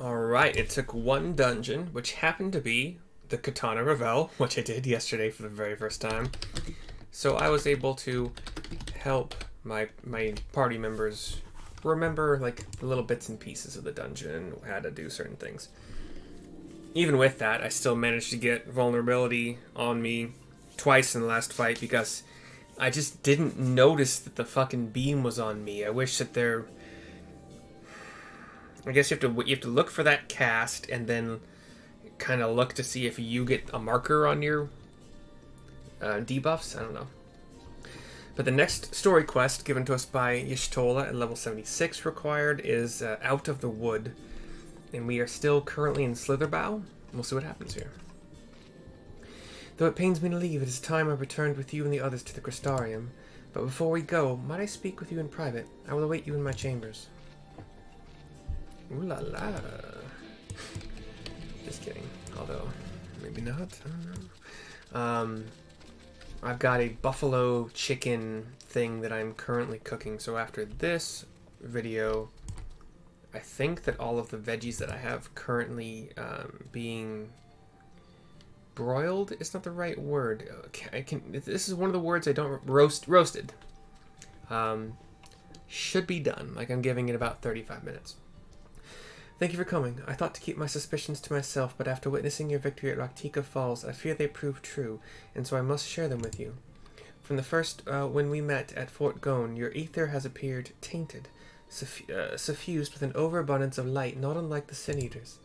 Alright, it took one dungeon, which happened to be the Katana Revel, which I did yesterday for the very first time. So I was able to help my party members remember like the little bits and pieces of the dungeon, how to do certain things. Even with that, I still managed to get vulnerability on me twice in the last fight because I just didn't notice that the fucking beam was on me. I wish that there... I guess you have to look for that cast and then kind of look to see if you get a marker on your debuffs. I don't know. But the next story quest given to us by Y'shtola at level 76 required is Out of the Wood. And we are still currently in Slitherbow. We'll see what happens here. Though it pains me to leave, it is time I returned with you and the others to the Crystarium. But before we go, might I speak with you in private? I will await you in my chambers. Ooh la la. Just kidding. Although, maybe not. I don't know. I've got a buffalo chicken thing that I'm currently cooking. So after this video, I think that all of the veggies that I have currently being broiled is not the right word. This is one of the words I don't roasted. Should be done. Like I'm giving it about 35 minutes. Thank you for coming. I thought to keep my suspicions to myself, but after witnessing your victory at Rak'tika Falls, I fear they proved true, and so I must share them with you. From the first, when we met at Fort Gone, your ether has appeared tainted, suffused with an overabundance of light, not unlike the Sin Eaters.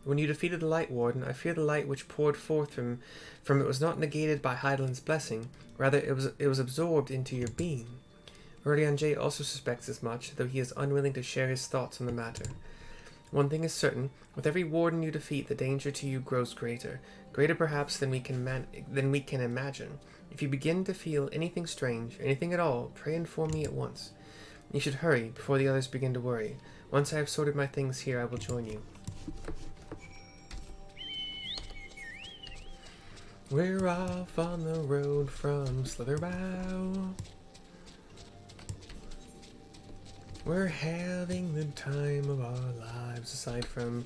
When you defeated the Light Warden, I fear the light which poured forth from it was not negated by Hydaelyn's blessing, rather it was absorbed into your being. Urianger also suspects as much, though he is unwilling to share his thoughts on the matter. One thing is certain, with every warden you defeat, the danger to you grows greater. Greater perhaps than we can imagine. If you begin to feel anything strange, anything at all, pray inform me at once. You should hurry, before the others begin to worry. Once I have sorted my things here, I will join you. We're off on the road from Slitherbow. We're having the time of our lives, aside from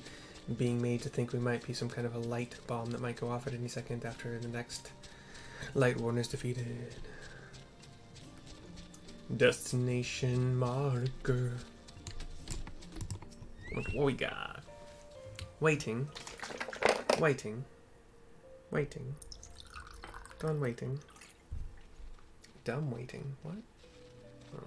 being made to think we might be some kind of a light bomb that might go off at any second after the next Light Warden is defeated. Destination marker. What we got? Waiting. Waiting. Waiting. Gone waiting. Dumb waiting. What? Oh.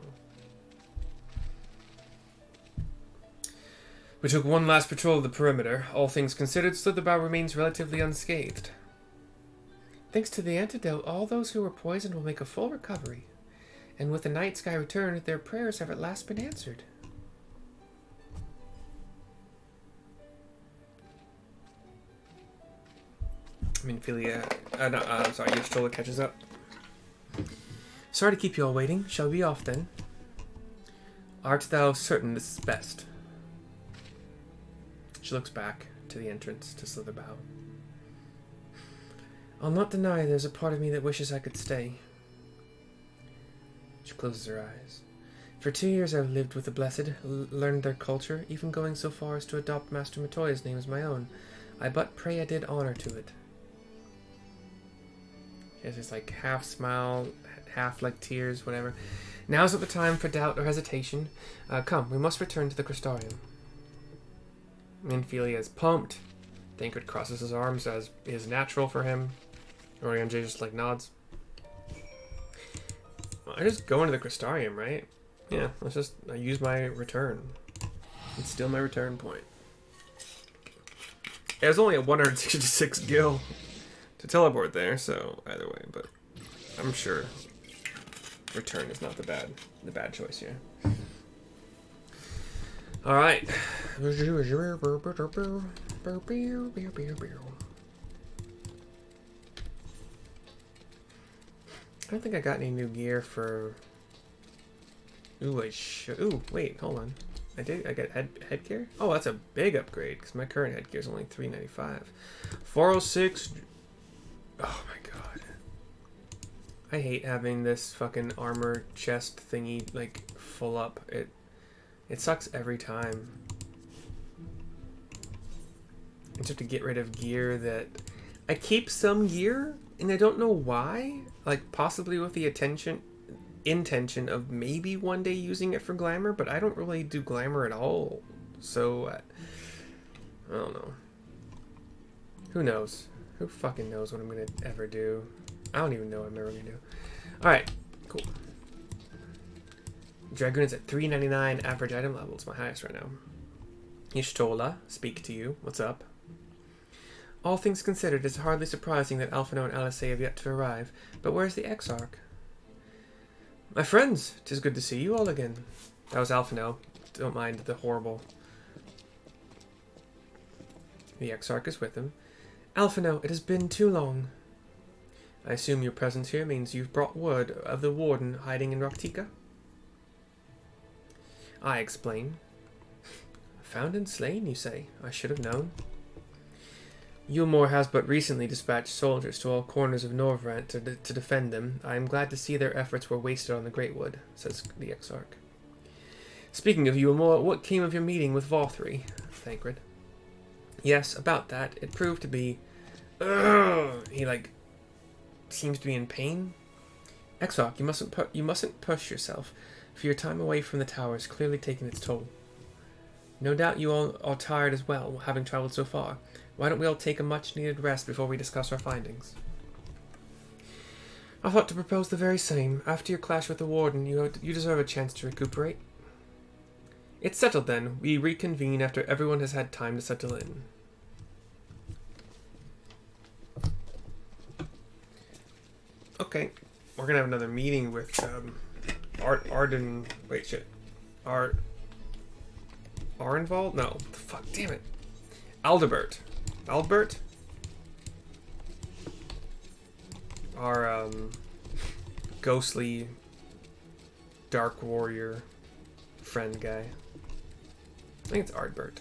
We took one last patrol of the perimeter. All things considered, Slitherbow remains relatively unscathed. Thanks to the antidote, all those who were poisoned will make a full recovery. And with the night sky returned, their prayers have at last been answered. I mean, I'm sorry, Y'shtola catches up. Sorry to keep you all waiting. Shall we be off then? Art thou certain this is best? She looks back to the entrance to Slitherbow. I'll not deny there's a part of me that wishes I could stay. She closes her eyes. For 2 years I've lived with the Blessed, learned their culture, even going so far as to adopt Master Matoya's name as my own. I but pray I did honor to it. She has this like half smile, half like tears, whatever. Now's not the time for doubt or hesitation. Come, we must return to the Crystarium. Minfilia is pumped. Thancred crosses his arms as is natural for him. Urianger just like nods. Well, I just go into the Crystarium, right? Yeah, let's just use my return. It's still my return point. It was only a 166 gil to teleport there, so either way, but I'm sure return is not the bad choice here. All right. I don't think I got any new gear for. Ooh, ooh, wait, hold on. I did. I got headgear. Oh, that's a big upgrade because my current headgear is only $395. 406. Oh my god. I hate having this fucking armor chest thingy like full up. It sucks every time. just have to get rid of gear that... I keep some gear, and I don't know why. Like, possibly with the intention of maybe one day using it for glamour, but I don't really do glamour at all. So, I don't know. Who knows? Who fucking knows what I'm going to ever do? I don't even know what I'm ever going to do. Alright, cool. Dragoon is at 399 average item level. It's my highest right now. Y'shtola, speak to you. What's up? All things considered, it's hardly surprising that Alphinaud and Alice have yet to arrive. But where's the Exarch? My friends, 'tis good to see you all again. That was Alphinaud. Don't mind the horrible. The Exarch is with him. Alphinaud, it has been too long. I assume your presence here means you've brought word of the warden hiding in Rak'tika? I explain. Found and slain, you say? I should have known. Eulmore has but recently dispatched soldiers to all corners of Norvrant to defend them. I am glad to see their efforts were wasted on the Great Wood, says the Exarch. Speaking of Eulmore, what came of your meeting with Vothri? Thancred. Yes, about that. It proved to be... He, like, seems to be in pain. Exarch, you mustn't push yourself, for your time away from the tower is clearly taking its toll. No doubt you all are tired as well, having traveled so far. Why don't we all take a much-needed rest before we discuss our findings? I thought to propose the very same. After your clash with the warden, you deserve a chance to recuperate. It's settled then. We reconvene after everyone has had time to settle in. Okay. We're gonna have another meeting with Arden... Wait, shit. Arenvald? No. Fuck, damn it. Aldbert. Aldbert? Our, ghostly dark warrior friend guy. I think it's Ardbert.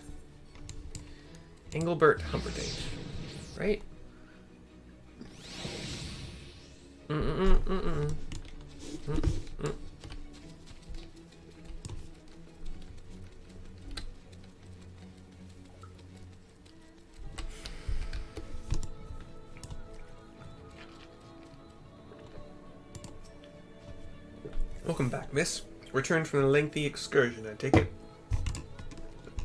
Engelbert Humperdinck. Right? Welcome back, miss. Returned from a lengthy excursion, I take it.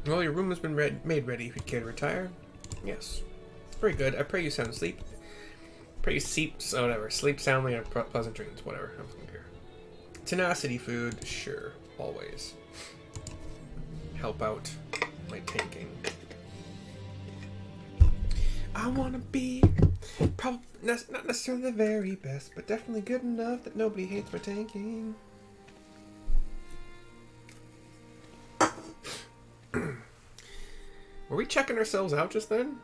Well, your room has been made ready if you'd care to retire. Yes. Very good. I pray you sound asleep. Pray you sleep soundly and have pleasant dreams. Whatever. I'm from here. Tenacity food. Sure. Always. Help out my tanking. I want to be probably not necessarily the very best, but definitely good enough that nobody hates my tanking. Were we checking ourselves out just then?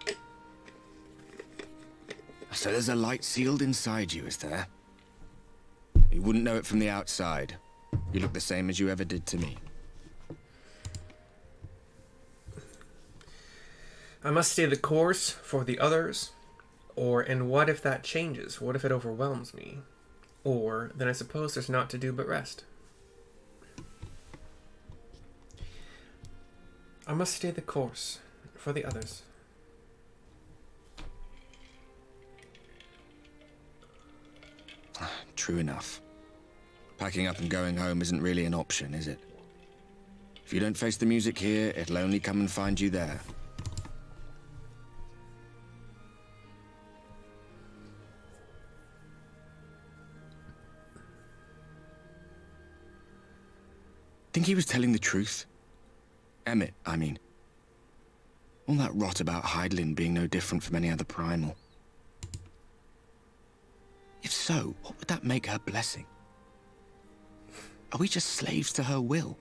So there's a light sealed inside you, is there? You wouldn't know it from the outside. You look the same as you ever did to me. I must stay the course for the others. And what if that changes? What if it overwhelms me? Or, then I suppose there's naught to do but rest. I must stay the course for the others. True enough. Packing up and going home isn't really an option, is it? If you don't face the music here, it'll only come and find you there. Think he was telling the truth? Emmett, I mean. All that rot about Hydaelyn being no different from any other primal. If so, what would that make her blessing? Are we just slaves to her will?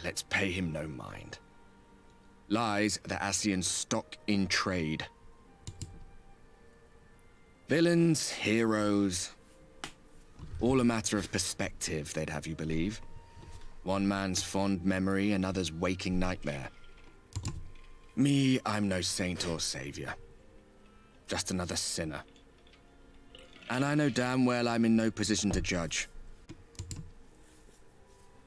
Let's pay him no mind. Lies the Ascians stock in trade. Villains, heroes, all a matter of perspective, they'd have you believe. One man's fond memory, another's waking nightmare. Me, I'm no saint or savior. Just another sinner. And I know damn well I'm in no position to judge.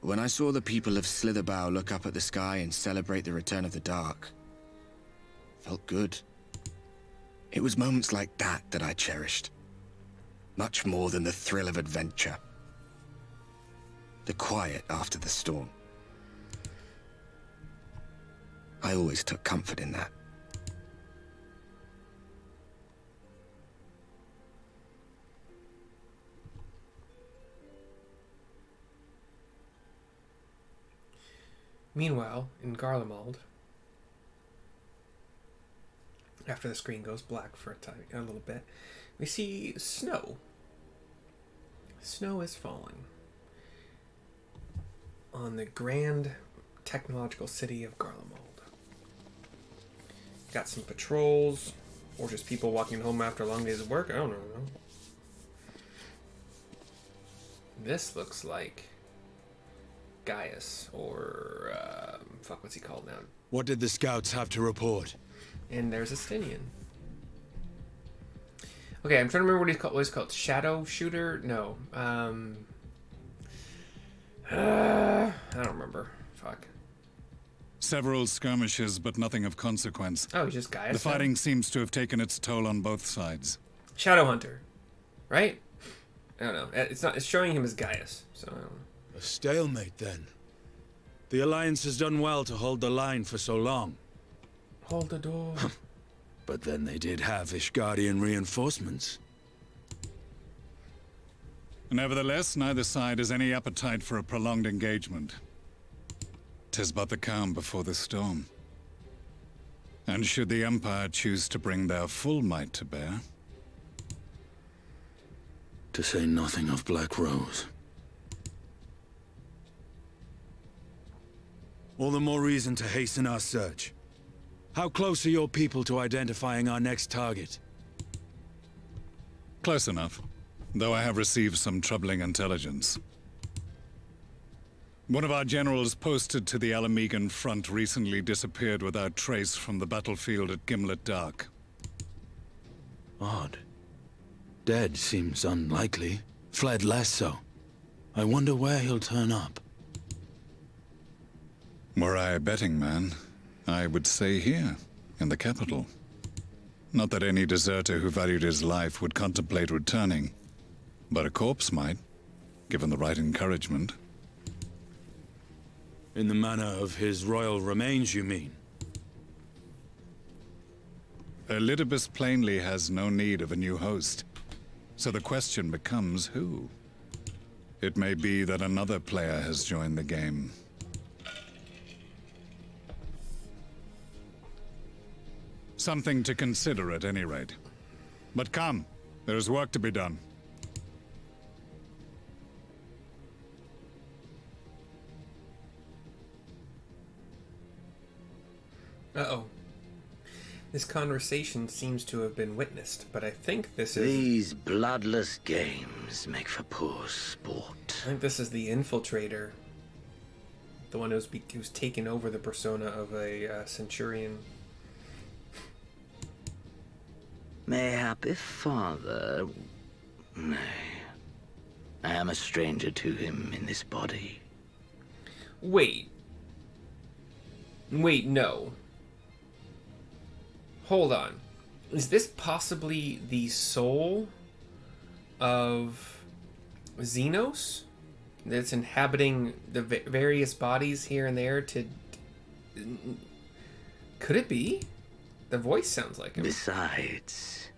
When I saw the people of Slitherbow look up at the sky and celebrate the return of the dark, felt good. It was moments like that that I cherished. Much more than the thrill of adventure. The quiet after the storm. I always took comfort in that. Meanwhile, in Garlemald, after the screen goes black for a little bit, we see snow. Snow is falling on the grand technological city of Garlemald. Got some patrols, or just people walking home after a long days of work. I don't know. This looks like Gaius, or fuck, what's he called now? What did the scouts have to report? And there's Estinien. Okay, I'm trying to remember what he's called. What he's called? Shadow Shooter? No. I don't remember. Fuck. Several skirmishes, but nothing of consequence. Oh, he's just Gaius. The fighting seems to have taken its toll on both sides. Shadow Hunter, right? I don't know. It's not. It's showing him as Gaius, so I don't know. A stalemate, then. The Alliance has done well to hold the line for so long. Hold the door. But then they did have Ishgardian reinforcements. Nevertheless, neither side has any appetite for a prolonged engagement. 'Tis but the calm before the storm. And should the Empire choose to bring their full might to bear... To say nothing of Black Rose. All the more reason to hasten our search. How close are your people to identifying our next target? Close enough, though I have received some troubling intelligence. One of our generals posted to the Alamegan front recently disappeared without trace from the battlefield at Gimlet Dark. Odd. Dead seems unlikely. Fled less so. I wonder where he'll turn up. Were I a betting man, I would say here, in the capital. Not that any deserter who valued his life would contemplate returning, but a corpse might, given the right encouragement. In the manner of his royal remains, you mean? Elidibus plainly has no need of a new host, so the question becomes who? It may be that another player has joined the game. Something to consider at any rate. But come, there is work to be done. Uh-oh. This conversation seems to have been witnessed, but I think this is... These bloodless games make for poor sport. I think this is the infiltrator. The one who's taken over the persona of a centurion. Mayhap if father... Nay. I am a stranger to him in this body. Wait. Wait, no. Hold on. Is this possibly the soul of Xenos? That's inhabiting the various bodies here and there to... Could it be? The voice sounds like him. Besides,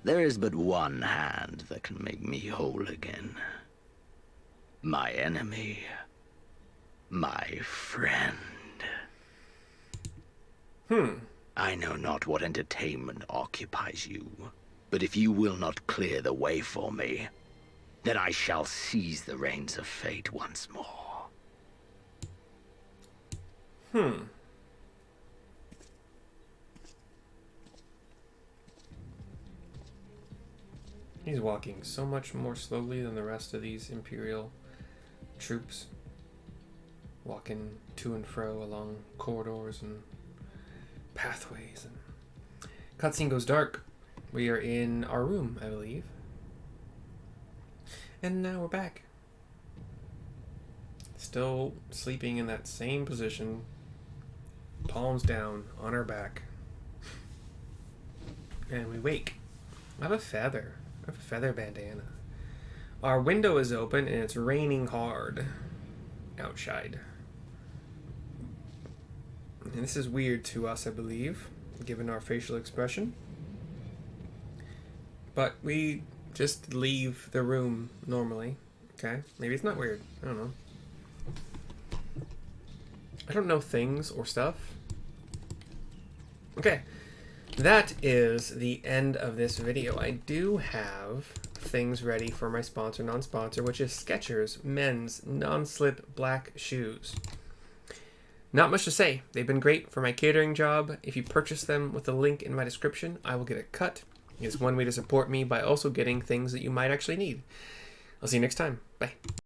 there is but one hand that can make me whole again. My enemy. My friend. I know not what entertainment occupies you, but if you will not clear the way for me, then I shall seize the reins of fate once more. He's walking so much more slowly than the rest of these Imperial troops. Walking to and fro along corridors and pathways. And cutscene goes dark. We are in our room, I believe. And now we're back. still sleeping in that same position, palms down on our back. And we wake. I have a feather. I have a feather bandana. Our window is open and it's raining hard outside. And this is weird to us, I believe, given our facial expression. But we just leave the room normally. Okay? Maybe it's not weird. I don't know. I don't know things or stuff. Okay. That is the end of this video. I do have things ready for my sponsor, non-sponsor, which is Skechers men's non-slip black shoes. Not much to say. They've been great for my catering job. If you purchase them with the link in my description, I will get a cut. It's one way to support me by also getting things that you might actually need. I'll see you next time. Bye.